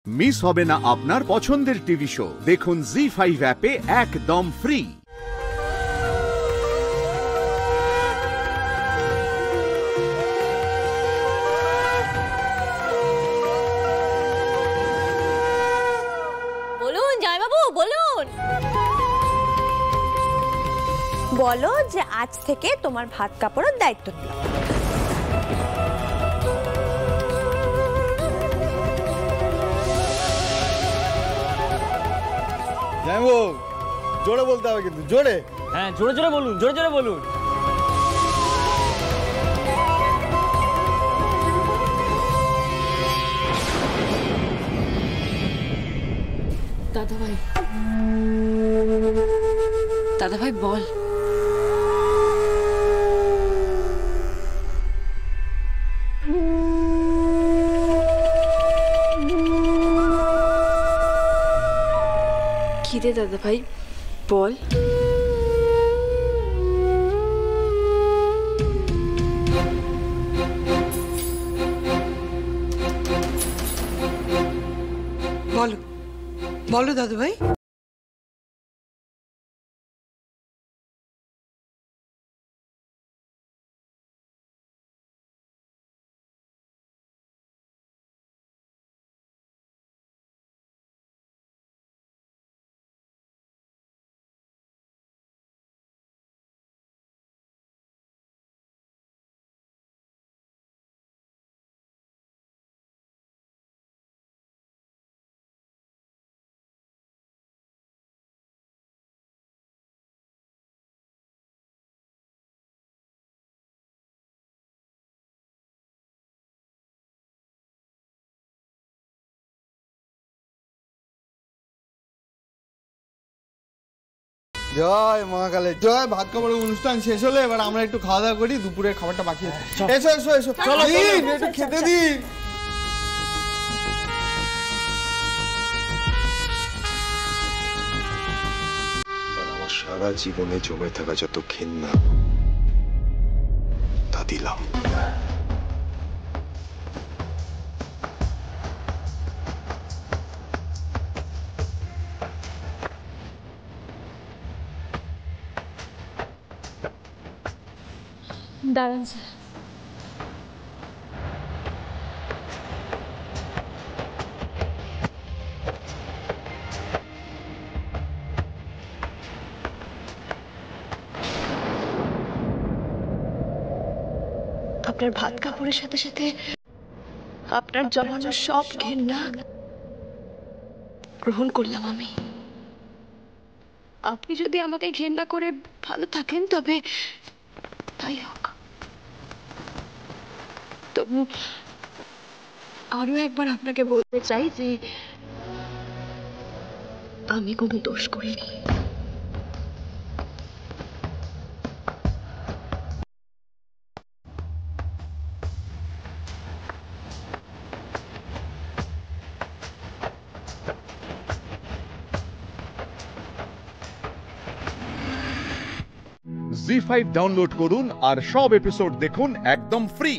Miss হবে না আপনার পছন্দের টিভি শো। দেখুন জি5 অ্যাপে একদম ফ্রি। বলুন জয়বাবু, বলুন। বলো যে আজ থেকে তোমার ভাত কাপড়ের দায়িত্ব দিলাম। জোরে বলতে হবে কিন্তু, জোরে। হ্যাঁ, জোরে জোরে বলুন, জোরে জোরে বলুন। দাদাভাই, দাদাভাই বল। কি রে দাদাভাই বল। বলো বলো দাদুভাই। জয় মহাকালে জয়। ভাত খাবারের অনুষ্ঠান শেষ হলো, এবার আমরা একটু খাওয়া দাওয়া করি। দুপুরের খাবারটা বাকি আছে। এসো এসো এসো, দিন একটু খেতে দিন। আমার সারা জীবনে জমে থাকা যত ঘৃণা তা দিলাম। দাঁড়ান স্যার। আপনার ভাত কাপড়ের সাথে সাথে আপনার জমানো সব ঘৃণা গ্রহণ করলাম আমি। আপনি যদি আমাকে ঘৃণা করে ভালো থাকেন তবে তাই হোক। তবু আরো একবার আপনাকে বলতে চাই যে আমি কোনো দোষ করিনি। জি5 ডাউনলোড করুন আর সব এপিসোড দেখুন একদম ফ্রি।